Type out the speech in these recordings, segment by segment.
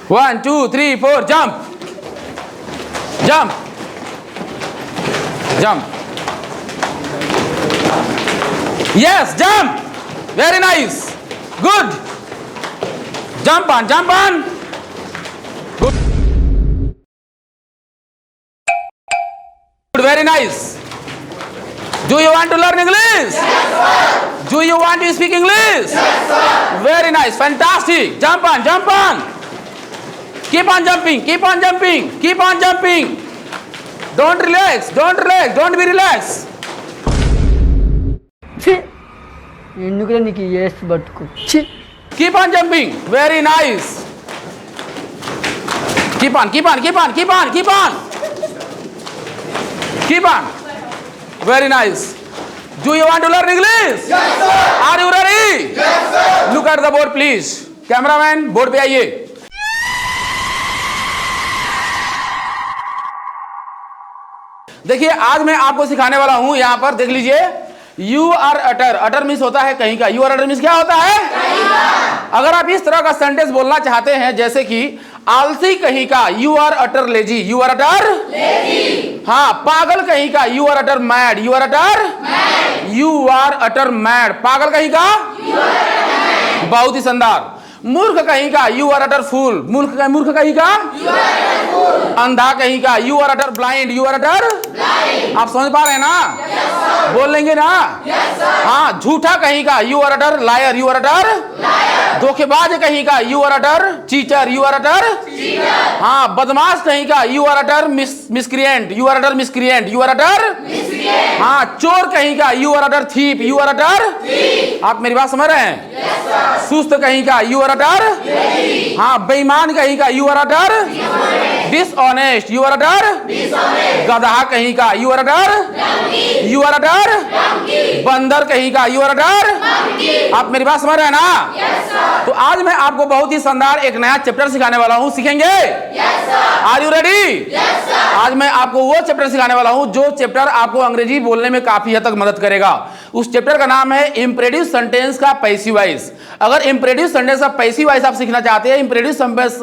1 2 3 4 jump jump jump yes jump very nice good jump on good very nice do you want to learn English yes sir do you want to speak English yes sir very nice fantastic jump on keep on jumping don't relax don't be relaxed ఎందుకులే నీకు ఏస్ బతుకు keep on jumping very nice keep on very nice do you want to learn English yes sir are you ready yes sir look at the board please cameraman board पे आइए देखिए आज मैं आपको सिखाने वाला हूं यहां पर देख लीजिए यू आर अटर मीन्स होता है कहीं का यू आर अटर मीन्स क्या होता है कहीं का अगर आप इस तरह का सेंटेंस बोलना चाहते हैं जैसे कि आलसी कहीं का you are utter lazy you are utter lazy हाँ पागल कहीं का you are utter mad you are utter mad पागल कहीं का बहुत ही शानदार मूर्ख कहीं का यू आर अटर फूल मूर्ख कहीं का अंधा कहीं का you are utter blind you are utter आप समझ पा रहे हैं ना बोल लेंगे ना हाँ झूठा कहीं का you are utter liar you are utter धोखेबाज कहीं का you are utter cheater you are utter हाँ बदमाश कहीं का you are utter miscreant you are utter हाँ चोर कहीं का you are utter thief you are utter आप मेरी बात समझ रहे हैं सुस्त कहीं का यू आर अटर हाँ बेईमान कहीं का you are utter dishonest you are utter गधा कहीं का यू आर अटर बंदर कहीं का यू आर अटर आप मेरी बात समझ रहे हैं ना तो आज मैं आपको बहुत ही शानदार एक नया चैप्टर सिखाने वाला हूँ सीखेंगे आर यू रेडी आज मैं आपको वो चैप्टर सिखाने वाला हूँ जो चैप्टर आपको अंग्रेजी बोलने में काफी हद तक मदद करेगा उस चैप्टर का नाम है इंपरेटिव सेंटेंस का पैसिव वॉइस अगर इंपरेटिव सेंटेंस का पैसिव वॉइस आप सीखना चाहते हैं इंपरेटिव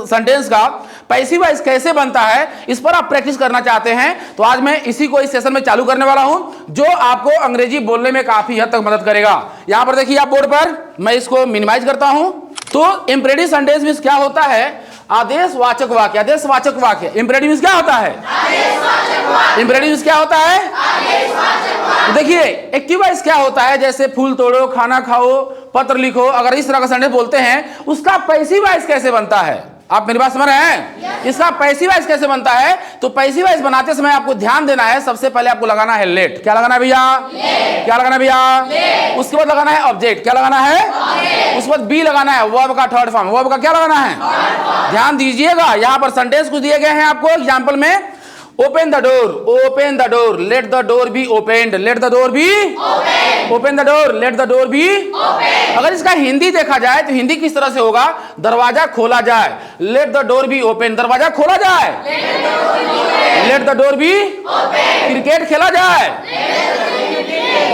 सेंटेंस का पैसिव वॉइस कैसे बनता है इस पर आप प्रैक्टिस करना चाहते हैं तो आज मैं इसी को इस सेशन में चालू करने वाला हूं जो आपको अंग्रेजी बोलने में काफी हद तक मदद करेगा यहां पर देखिए आप बोर्ड पर मैं इसको मिनिमाइज करता हूं तो इंपरेटिव सेंटेंस में क्या होता है आदेशवाचक वाक्य इंपरेटिव मींस क्या होता है इंपरेटिव मींस क्या होता है देखिए एक्टिव वॉइस क्या होता है जैसे फूल तोड़ो खाना खाओ पत्र लिखो अगर इस तरह का सेंटेंस बोलते हैं उसका पैसिव वॉइस कैसे बनता है आप मेरी बात समझ रहे हैं इसका पैसिव वॉइस कैसे बनता है तो पैसिव वॉइस बनाते समय आपको ध्यान देना है सबसे पहले आपको लगाना है लेट क्या लगाना है भैया क्या लगाना है भैया उसके बाद लगाना है ऑब्जेक्ट क्या लगाना है उसके बाद बी लगाना है वर्ब का थर्ड फॉर्म वर्ब का क्या लगाना है ध्यान दीजिएगा यहाँ पर सेंटेंस कुछ दिए गए हैं आपको एग्जाम्पल में open the door let the door be opened let the door be open the door let the door be अगर इसका हिंदी देखा जाए तो हिंदी किस तरह से होगा दरवाजा खोला जाए let the door be open दरवाजा खोला जाए let the door be cricket खेला जाए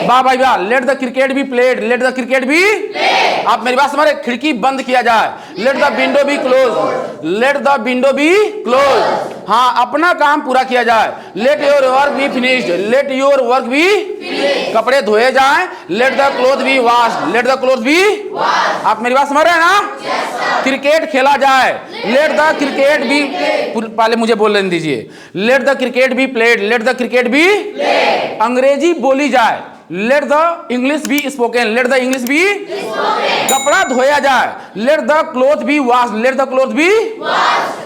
वाह भाई वाह let the cricket be played let the cricket be आप मेरी बात समझ रहे खिड़की बंद किया जाए let the window be close let the window be close हाँ अपना काम पूरा किया जाए let your work be finished let your work be कपड़े धोए जाएं let the cloth be washed let the cloth be आप मेरी बात समझ रहे हैं ना क्रिकेट खेला जाए लेट द क्रिकेट बी पहले मुझे बोल लेने दीजिए let the cricket be played let the cricket be अंग्रेजी बोली जाए let the English be spoken let the English be कपड़ा धोया जाए let the cloth be wash let the cloth be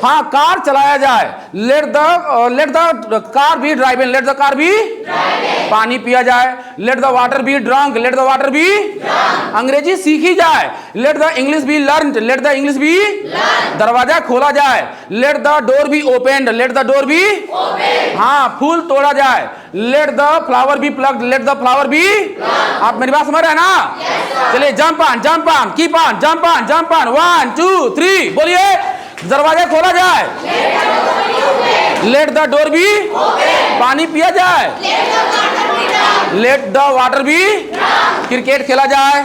हाँ कार चलाया जाए let the car be driving let the car be पानी पिया जाए let the water be drunk let the water be अंग्रेजी सीखी जाए let the English be learn let the English be दरवाजा खोला जाए let the door be opened let the door be हाँ फूल तोड़ा जाए let the flower be plugged let the flower be आप मेरी बात समझ रहे हैं ना चलिए jump on keep on jump on 1 2 3 बोलिए दरवाजा खोला जाए लेट द डोर बी पानी पिया जाए let the water be cricket खेला जाए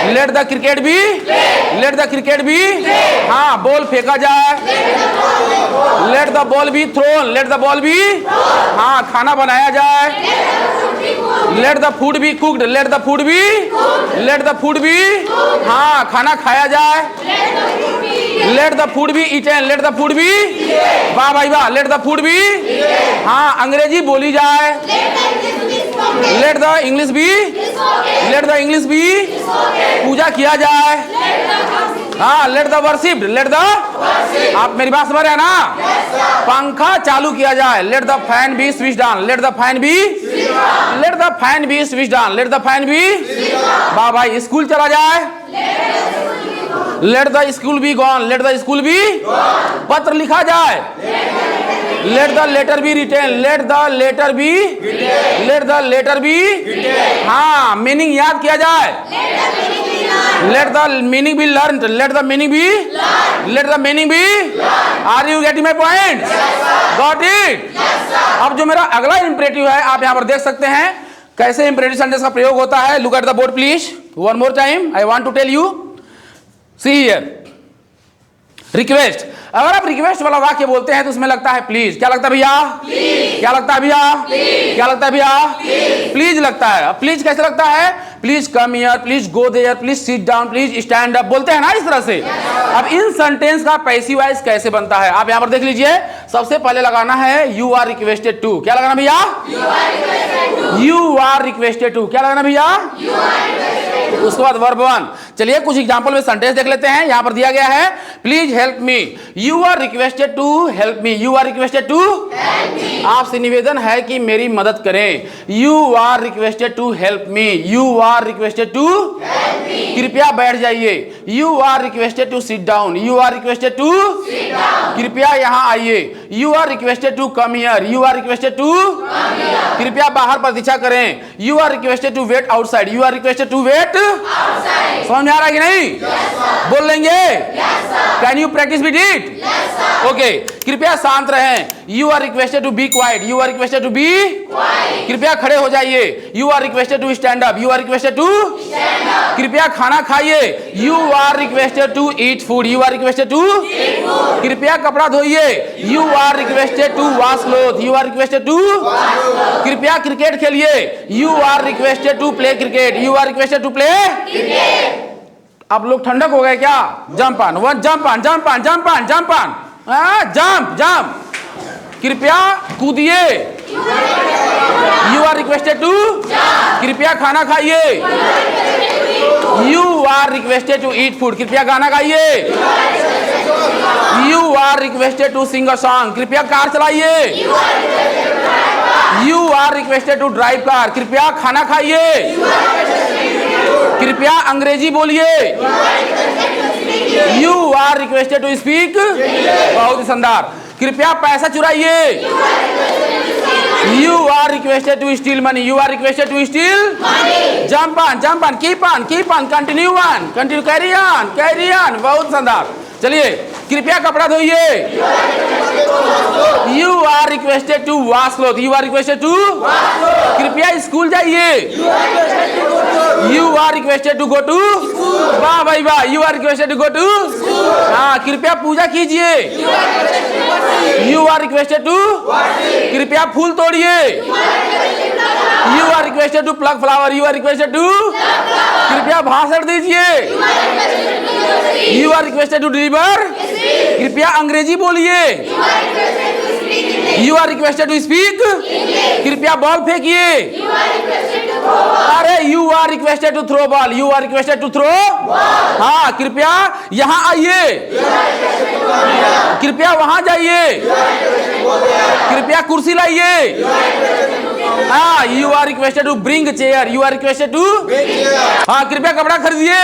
let the cricket be, let the cricket be, हाँ बॉल फेंका जाए, let the ball be thrown, let the ball be, हाँ खाना बनाया जाए, let the food be cooked, let the food be, let the food be, हाँ खाना खाया जाए, let the food be eaten, let the food be, वाह भाई वाह, लेट द फूड बी, हाँ अंग्रेजी बोली जाए, let the English be, let the English be, पूजा किया जाए, हाँ let the worship, let the, आप मेरी बात समझ रहे हैं ना, पंखा चालू किया जाए, let the fan be switch down, let the fan be, let the fan be switch down, let the fan be, वाह भाई स्कूल चला जाए, let the school be gone, let the school be, पत्र लिखा जाए, let the letter be written, let the letter be, let the letter be, हाँ meaning याद किया जाए, let the meaning be learn, let the meaning be, let the meaning be, are you getting my point, got it. अब जो मेरा अगला imperative है आप यहां पर देख सकते हैं कैसे इंपरेटिव सेंटेंस का प्रयोग होता है। Look at the board please, one more time I want to tell you, see here, request. अगर आप रिक्वेस्ट वाला वाक्य बोलते हैं तो उसमें लगता है प्लीज, क्या लगता है भैया, क्या लगता है भैया, क्या लगता है भैया, प्लीज लगता है। अब प्लीज कैसे लगता है, please come here, please go there, please sit down, please stand up, बोलते हैं ना इस तरह से। अब इन सेंटेंस का पैसिव वॉइस कैसे बनता है आप यहां पर देख लीजिए। सबसे पहले लगाना है यू आर रिक्वेस्टेड टू, क्या लगाना भैया, यू आर रिक्वेस्टेड टू, क्या लगाना भैया, उसके बाद वर्ब वन। चलिए कुछ एग्जांपल में सेंटेंस देख लेते हैं। यहां पर दिया गया है please help me, you are requested to help me, you are requested to, आपसे निवेदन है कि मेरी मदद करें, you are requested to help me, you are requested to, कृपया बैठ जाइए, you are requested to sit down, you are requested to, कृपया यहां आइए, you are requested to come here, you are requested to, कृपया बाहर प्रतीक्षा करें, you are requested to wait outside, you are requested to wait, समझ में आ रहा है कि नहीं, बोल लेंगे, can you practice with it, okay. कृपया शांत रहें, you are requested to be quiet, you are requested to be, कृपया खड़े हो जाइए, you are requested to stand up, you are requested to, कृपया खाना खाइए, you are requested to eat food, you are requested to, कृपया कपड़ा धोइए, you are requested to wash cloth, you are requested to, कृपया क्रिकेट खेलिए, you are requested to play cricket, you are requested to play cricket. आप लोग ठंडक हो गए क्या, jump on, one jump on, jump on, jump on, jump on, jump jump, कृपया कूदिए, यू आर रिक्वेस्टेड टू, कृपया खाना खाइए, you are requested to eat food, कृपया गाना गाइए, you are requested to sing a song, कृपया कार चलाइए, you are requested to drive car, कृपया खाना खाइए, कृपया अंग्रेजी बोलिए, you are requested to speak, बहुत ही शानदार, कृपया पैसा चुराइए, you are requested to steal money, you are requested to steal, jump on, keep on, continue on, continue, carry on, बहुत शानदार। चलिए कृपया कपड़ा धोइए, you are requested to wash cloth, you are requested to, कृपया स्कूल जाइए, you are requested to go to, वाह भाई वाह, you are requested to go to, हाँ कृपया पूजा कीजिए, यू आर रिक्वेस्टेड टू, कृपया फूल तोड़िए, you are requested to plug flower, you are requested to, कृपया भाषण दीजिए, you are requested to deliver, कृपया अंग्रेजी बोलिए, you are requested to speak, कृपया बॉल फेंकिए, अरे you are requested to throw ball, you are requested to throw, हाँ कृपया यहां आइए, कृपया वहां जाइए, कृपया कुर्सी लाइए, हाँ you are requested to bring chair, you are requested to, हाँ कृपया कपड़ा खरीदिए,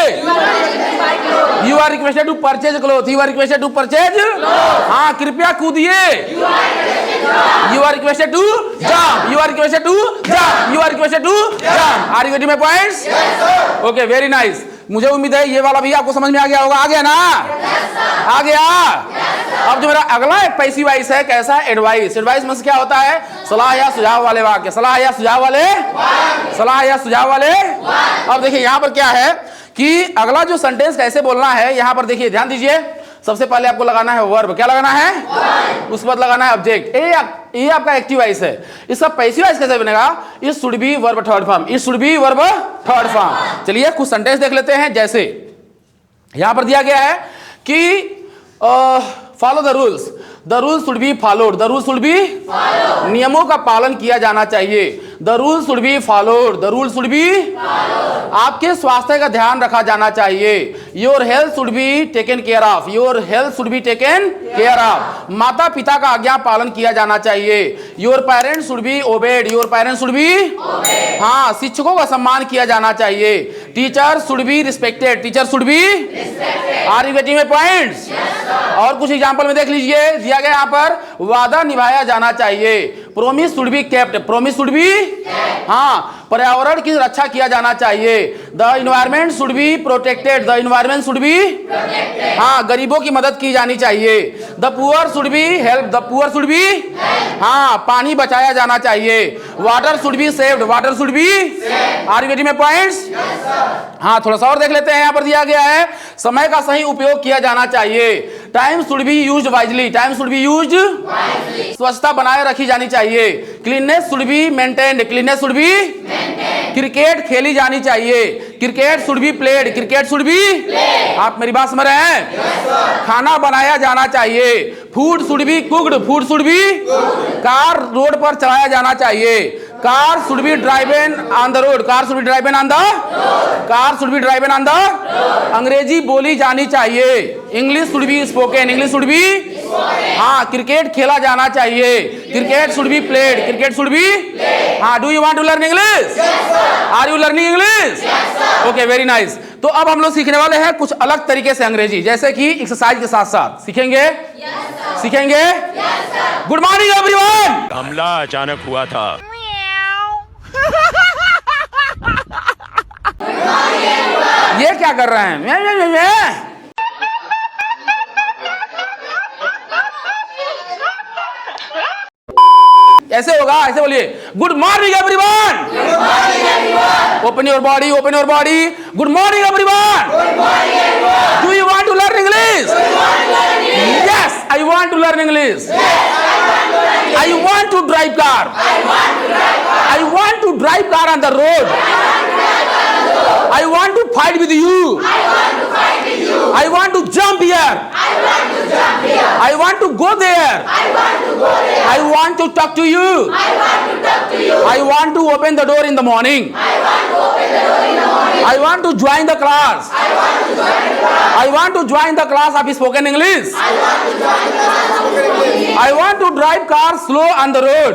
you are requested to purchase cloth, you are requested to purchase, हाँ कृपया कूदिए, you are requested to jump, you are requested to jump, you are requested to jump. Are you getting my points? Okay very nice. मुझे उम्मीद है ये वाला भी आपको समझ में आ गया होगा। आ गया ना? आ गया। अब जो मेरा अगला एक पैसिव वॉइस है, कैसा? एडवाइस। एडवाइस में क्या होता है? सलाह या सुझाव वाले वाक्य। सलाह या सुझाव वाले, सलाह या सुझाव वाले। अब देखिए यहां पर क्या है कि अगला जो सेंटेंस कैसे बोलना है, यहां पर देखिए ध्यान दीजिए। सबसे पहले आपको लगाना है वर्ब। क्या लगाना है? उसके बाद लगाना है ऑब्जेक्ट। ये आपका एक्टिव वॉइस है। इसका पैसिव वॉइस कैसे बनेगा? It should be verb third form. It should be verb third form. चलिए कुछ सेंटेंस देख लेते हैं। जैसे यहां पर दिया गया है कि follow the rules. The rules should be followed. The rules should be, नियमों का पालन किया जाना चाहिए। The rules should be followed. The rules should be, आपके स्वास्थ्य का ध्यान रखा जाना चाहिए। Your health should be taken care of. Your health should be taken care of. माता पिता का आज्ञा पालन किया जाना चाहिए। Your parents should be obeyed. Your parents should be, हाँ, शिक्षकों का सम्मान किया जाना चाहिए। Teacher should be respected. Teacher should be, are you getting my points? और कुछ एग्जांपल में देख लीजिए, दिया गया यहाँ पर वादा निभाया जाना चाहिए। Promise should be kept. Promise should be, हाँ, पर्यावरण की रक्षा किया जाना चाहिए। The environment should be protected. The environment should be, हाँ, गरीबों की मदद की जानी चाहिए। The poor should be help. The poor should be, हाँ, पानी बचाया जाना चाहिए। Water should be saved. Water should be, are you getting my points? हाँ, थोड़ा सा और देख लेते हैं। यहाँ पर दिया गया है समय का सही उपयोग किया जाना चाहिए। Time should be used wisely. Time should be used, स्वच्छता बनाए रखी जानी चाहिए। Cleanness should be maintained. Cleanness should be, cricket खेली जानी चाहिए। Cricket should be played. Cricket should be, आप मेरी बात समझ रहे हैं? खाना बनाया जाना चाहिए। Food should be cooked. Food should be, car road पर चलाया जाना चाहिए। Car should be driven on the road. Car should be driven on the, car should be driven on the, अंग्रेजी बोली जानी चाहिए। English should be spoken. English should be, हाँ, cricket खेला जाना चाहिए। Cricket should be played. Cricket should be, हाँ, do you want to learn English? Are you learning English? Okay, very nice. तो अब हम लोग सीखने वाले हैं कुछ अलग तरीके से अंग्रेजी, जैसे कि एक्सरसाइज के साथ साथ सीखेंगे। सीखेंगे। Good morning everyone. हमला अचानक हुआ था। ये क्या कर रहे हैं? मैं ऐसे होगा, ऐसे बोलिए। Good morning everyone. Open your body. Open your body. Good morning everyone. Do you want to learn English? Yes, I want to learn English. I want to drive car. I want to drive car on the road. I want to fight with you. I want to jump here. I want to go there. I want to talk to you. I want to open the door in the morning. I want to join the class. I want to join the class of spoken English. I want to drive cars slow on the road.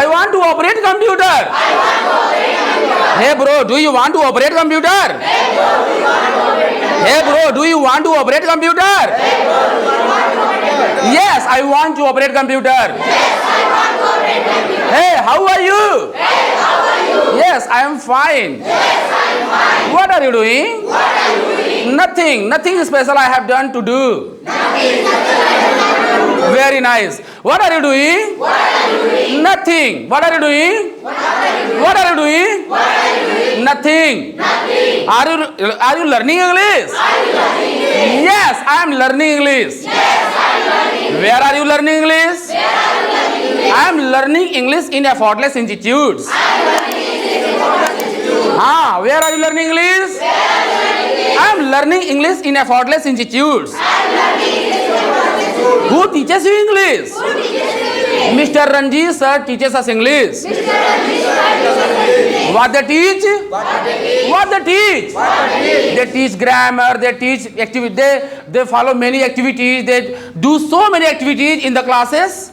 I want to operate computer. Hey bro, do you want to operate computer? Hey bro, do you want to operate computer? Yes, I want to operate computer. Hey, how are you? Yes, I am fine. What are you doing? Nothing. Nothing special I have done to do. Very nice. What are you doing? Nothing. What are you doing? What are you doing? Nothing. Are you learning English? Yes, I am learning English. Where are you learning English? I am learning English in effortless institutes. Where are you learning English? I am learning English in effortless institutes. Who teaches you English? Mr. Ranjit sir teaches us English. What they teach? What they teach? They teach grammar. They teach activity. They follow many activities. They do so many activities in the classes.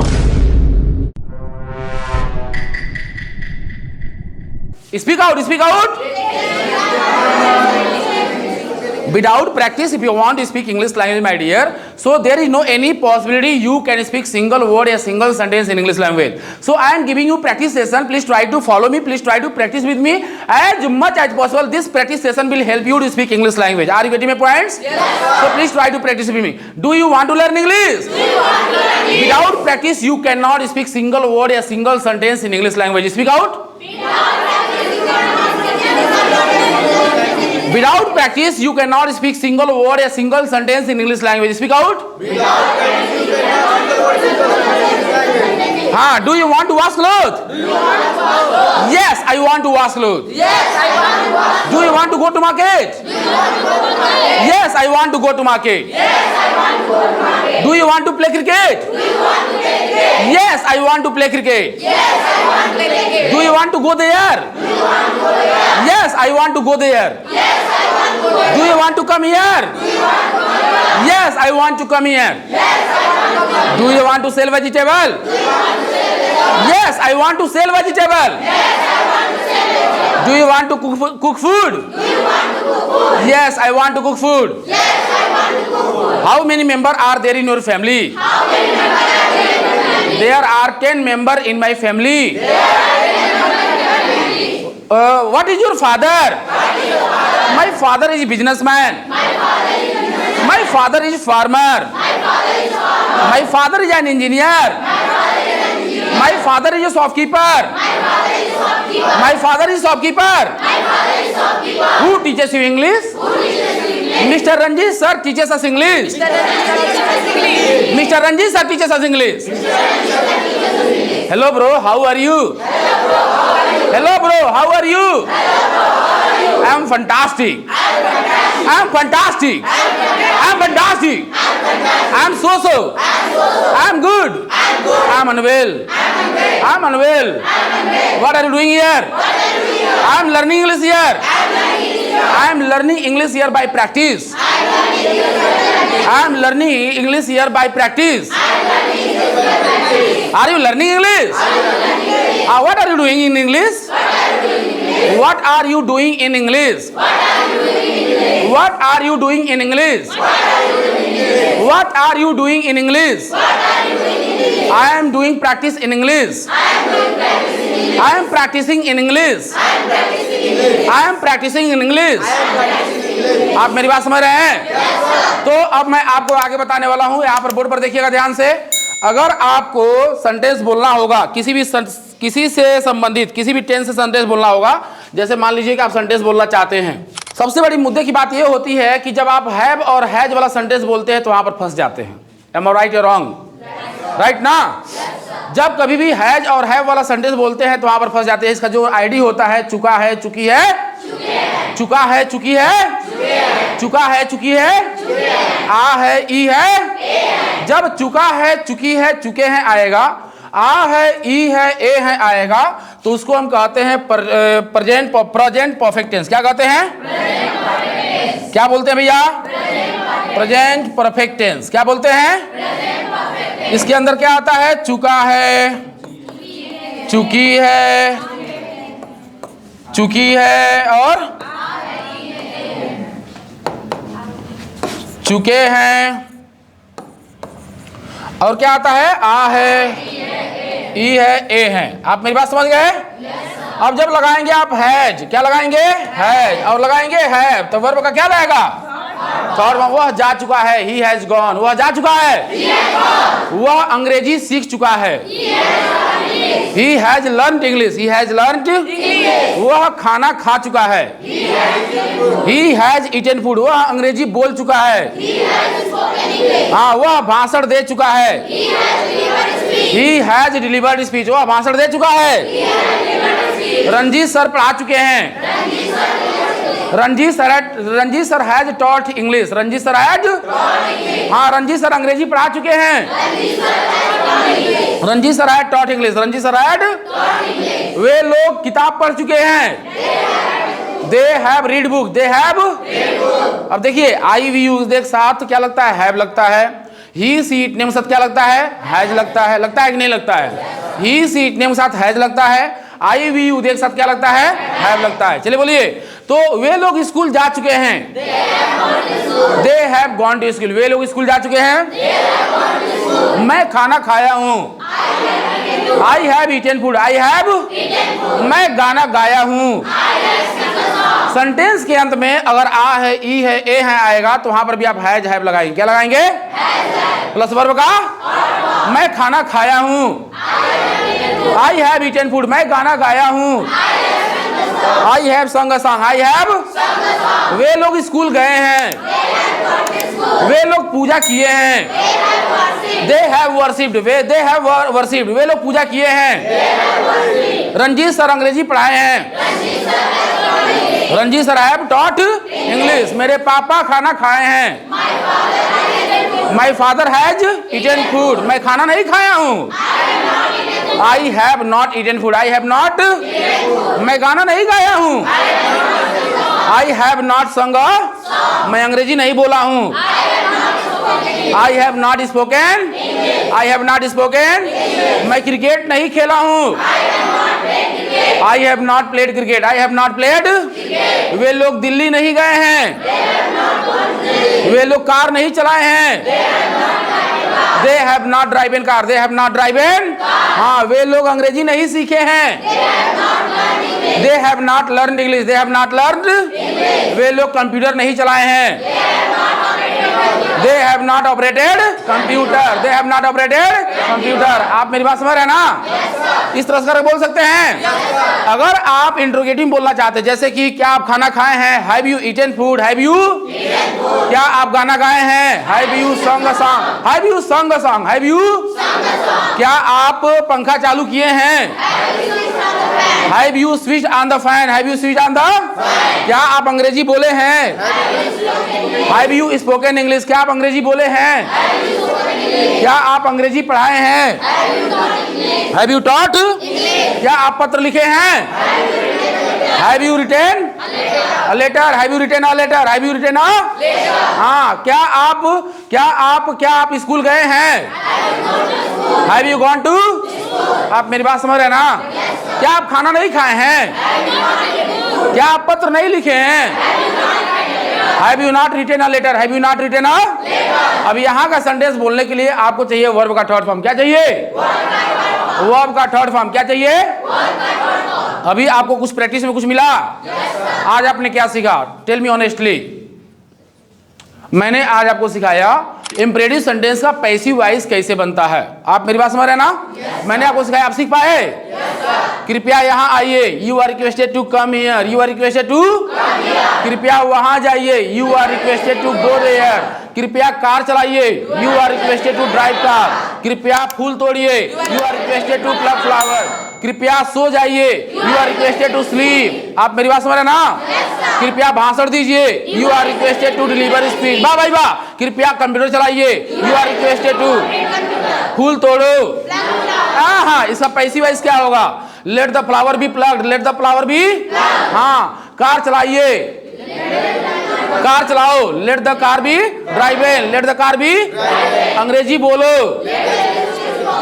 Speak out. Speak out. Without practice, if you want to speak English language, my dear, so there is no any possibility you can speak single word or single sentence in English language. So I am giving you practice session. Please try to follow me. Please try to practice with me as much as possible. This practice session will help you to speak English language. Are you getting my points? Yes. So please try to practice with me. Do you want to learn English? We want to learn English. Without practice, you cannot speak single word or single sentence in English language. Speak out. Without practice, you cannot speak single word or single sentence in English language. Speak out. Without practice, you cannot speak single word or single sentence in English language. Do you want to wash clothes? Yes, I want to wash clothes. Yes, I want to wash clothes. Do you want to go to market? Yes, I want to go to market. Yes, I want to go to market. Do you want to play cricket? Yes, I want to play cricket. Yes, I want to play cricket. Do you want to go there? Yes, I want to go there. Yes, I want to go there. Do you want to come here? Yes, I want to come here. Yes, I want to come here. Do you want to sell vegetable? Yes, I want to sell vegetable. Yes, I want to sell vegetable. Do you want to cook food? Yes, I want to cook food. Yes, I want to cook food. How many members are there in your family? How many members are there in your family? There are 10 members in my family. What is your father? My father is a businessman. My father is farmer. My father is an engineer. My father is a shopkeeper. My father is shopkeeper. Who teaches you English? Mr. Ranjit sir teaches us English. Mr. Ranjit sir teaches us English. Hello bro, how are you? Hello bro, how are you? I am fantastic. I am fantastic. I am fantastic. I am so. I am good. I am unwell. I am unwell. What are you doing here? I am learning English here. I am learning English here by practice. I am learning English here by practice. Are you learning English? What are you doing in English? What are you doing in English? What are you doing in English? What are you doing in English? I am doing practice in English. I am practicing in English. I am practicing in English. आप मेरी बात समझ रहे हैं? तो अब मैं आपको आगे बताने वाला हूं। यहाँ पर बोर्ड पर देखिएगा ध्यान से। अगर आपको सेंटेंस बोलना होगा, किसी से संबंधित किसी भी टेंस से सेंटेंस बोलना होगा, जैसे मान लीजिए कि आप सेंटेंस बोलना चाहते हैं, सबसे बड़ी मुद्दे की बात यह होती है कि जब आप हैव और हैज वाला सेंटेंस बोलते हैं तो वहां पर फंस जाते हैं। एम आई राइट या रॉन्ग? राइट ना? जब कभी भी हैज और हैव वाला सेंटेंस बोलते हैं तो वहां पर फंस जाते हैं। इसका जो आईडी होता है चुका है, चुकी है, चुका है, चुकी है, चुका है, चुकी है, आ है, ई है। जब चुका है, चुकी है, चुके हैं आएगा, आ है, ई है, ए है आएगा, तो उसको हम कहते हैं प्रेजेंट परफेक्ट टेंस। क्या कहते हैं? क्या बोलते हैं भैया? Present perfect tense. क्या बोलते हैं? इसके अंदर क्या आता है? चुका है, चुकी है, चुकी है और चुके हैं, और क्या आता है? आ है, ई है, ए है। आप मेरी बात समझ गए? अब जब लगाएंगे आप हैज, क्या लगाएंगे? हैज, और लगाएंगे हैव, तो वर्ब का क्या रहेगा? वह जा चुका है, ही हैज गॉन। वह जा चुका है, वह अंग्रेजी सीख चुका है, he has learned English, he has learned. वह खाना खा चुका है, ही हैज ईटन फूड। वह अंग्रेजी बोल चुका है, हाँ, वह भाषण दे चुका है, ही हैज डिलीवर्ड स्पीच। वह भाषण दे चुका है। रंजीत सर पढ़ा चुके हैं, Ranjit sir has taught English. Ranjit sir has, हाँ, रंजीत सर अंग्रेजी पढ़ा चुके हैं, Ranjit sir has taught English. Ranjit sir has, वे लोग किताब पढ़ चुके हैं, they have read book. They have, अब देखिए आई वी यूज देख साथ क्या लगता है? हैव लगता है। ही सी इटने के साथ क्या लगता है? हैज लगता है। लगता है कि नहीं लगता है? ही सी इटने के साथ हैज लगता है। आई वी यू देख साथ क्या लगता है, हैव लगता है। चलिए बोलिए, तो वे लोग स्कूल जा चुके हैं, they have gone to school, वे लोग स्कूल जा चुके हैं। मैं खाना खाया हूँ, I have eaten food, I have, मैं गाना गाया हूँ। सेंटेंस के अंत में अगर आ है, ई है, ए है आएगा तो वहां पर भी आप हैज हैव लगाएंगे। क्या लगाएंगे, प्लस वर्ब का। मैं खाना खाया हूँ, आई हैव ईटन फूड, मैं गाना गाया हूँ। आई हैव संग अ सॉन्ग, आई हैव, वे लोग स्कूल गए हैं, वे लोग पूजा किए हैं। They have worshipped, they have worshipped, वे लोग पूजा किए हैं। रंजीत सर अंग्रेजी पढ़ाए हैं, Ranjit sir have taught English, मेरे पापा खाना खाए हैं। My father has eaten food, मैं खाना नहीं खाया हूँ। I have not eaten food, I have not, मैं गाना नहीं गाया हूँ। आई हैव नॉट संग, मैं अंग्रेजी नहीं बोला हूँ। I have not spoken, I have not spoken, मैं क्रिकेट नहीं खेला हूँ। I have not played cricket, I have not played, वे लोग दिल्ली नहीं गए हैं, वे लोग कार नहीं चलाए हैं। They have not drive in car, they have not drive in, हाँ वे लोग अंग्रेजी नहीं सीखे हैं। They have not learn English, they have not learn, वे लोग कंप्यूटर नहीं चलाए हैं। They have not operated computer, they have not operated computer. आप मेरी बात समझ रहे हैं ना, इस तरह से बोल सकते हैं। अगर आप इंट्रोगेटिव बोलना चाहते हैं, जैसे कि क्या आप खाना खाए हैं, have you eaten food, have you, क्या आप गाना गाए हैं, have you song a song, have you song a song, have you, क्या आप पंखा चालू किए हैं, have you switch on the fan, have you switch on the, क्या आप अंग्रेजी बोले हैं, हैव यू स्पोकन इंग्लिश, क्या आप अंग्रेजी बोले हैं, क्या आप अंग्रेजी पढ़ाए हैं, हैव यू टॉट, क्या आप पत्र लिखे हैं, have you written a letter, have you written a letter, have you written a, हाँ क्या आप स्कूल गए हैं, हैव यू गॉन टू, आप मेरी बात समझ रहे हैं ना। क्या आप खाना नहीं खाए हैं, क्या आप पत्र नहीं लिखे हैं, have you not written a letter, have you not written a, अब यहाँ का सेंटेंस बोलने के लिए आपको चाहिए वर्ब का थर्ड फॉर्म। क्या चाहिए, वर्ब का थर्ड फॉर्म। क्या चाहिए, अभी आपको कुछ प्रैक्टिस में कुछ मिला, आज आपने क्या सीखा, टेल मी ऑनेस्टली। मैंने आज आपको सिखाया इंपरेटिव सेंटेंस का पैसिव वॉइस कैसे बनता है। आप मेरी बात समझ रहे हैं ना, मैंने आपको सिखाया, आप सीख पाए। कृपया यहाँ आइए, you are requested to come here, you are requested to, कृपया वहां जाइए, you are requested to go there, कृपया कार चलाइए, you are requested to drive car, कृपया फूल तोड़िए, you are requested to pluck flower, कृपया सो जाइए, you are requested to sleep. आप मेरी बात समझ रहे हैं ना, कृपया भाषण दीजिए, you are requested to deliver speech, वाह भाई वाह, कृपया कंप्यूटर चलाइए, यू आर रिक्वेस्टेड टू, फूल तोड़ो, हाँ इसका पैसिव वॉइस क्या होगा, let the flower be plugged, let the flower be, हाँ कार चलाइए, कार चलाओ, let the car be drive in, let the car be, अंग्रेजी बोलो,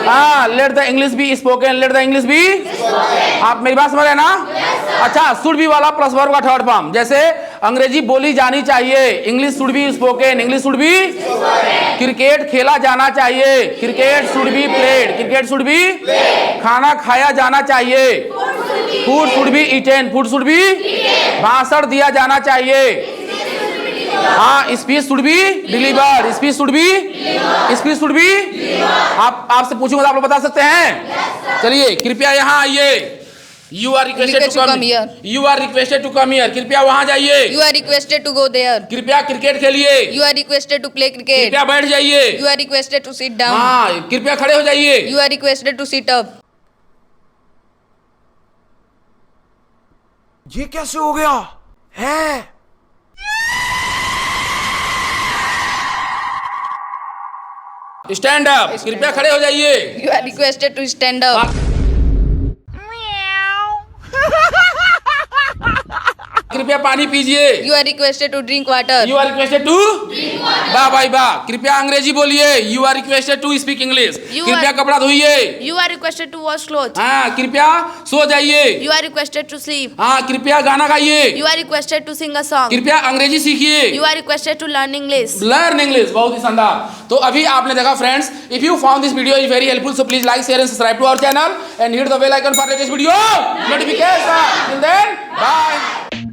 हाँ let the English be spoken, let the English be, आप मेरी बात समझ रहे हैं ना। अच्छा, शुड बी वाला प्लस वर्ब का थर्ड फॉर्म, जैसे अंग्रेजी बोली जानी चाहिए, English should be spoken, English should be, cricket खेला जाना चाहिए, cricket should be played, cricket should B, खाना खाया जाना चाहिए, food should B eaten, food should B, भाषण दिया जाना चाहिए, हाँ speech should be delivered, speech should be, speech should be, आपसे पूछूंगा तो आप लोग बता सकते हैं। चलिए कृपया यहाँ आइए, you are requested to come here, you are requested to come here, कृपया वहाँ जाइए, you are requested to go there, कृपया क्रिकेट खेलिए, you are requested to play cricket, कृपया बैठ जाइए, you are requested to sit down, हाँ कृपया खड़े हो जाइए, you are requested to sit up. ये कैसे हो गया है? स्टैंड अप, कृपया खड़े हो जाइए, you are requested to stand up, कृपया पानी पीजिए। You are requested to drink water. You are requested to वाह भाई वाह। कृपया अंग्रेजी बोलिए। You are requested to speak English. You कृपया are- कपड़ा धोइए। You are requested to wash clothes. हाँ कृपया सो जाइए। You are requested to sleep. हाँ कृपया गाना गाइए। You are requested to sing a song. कृपया अंग्रेजी सीखिए। You are requested to learn English. Learn English. बहुत ही शानदार। तो अभी आपने देखा friends, if you found this video is very helpful, so please like share and subscribe to our channel and hit the bell icon for latest video notification. Till then bye.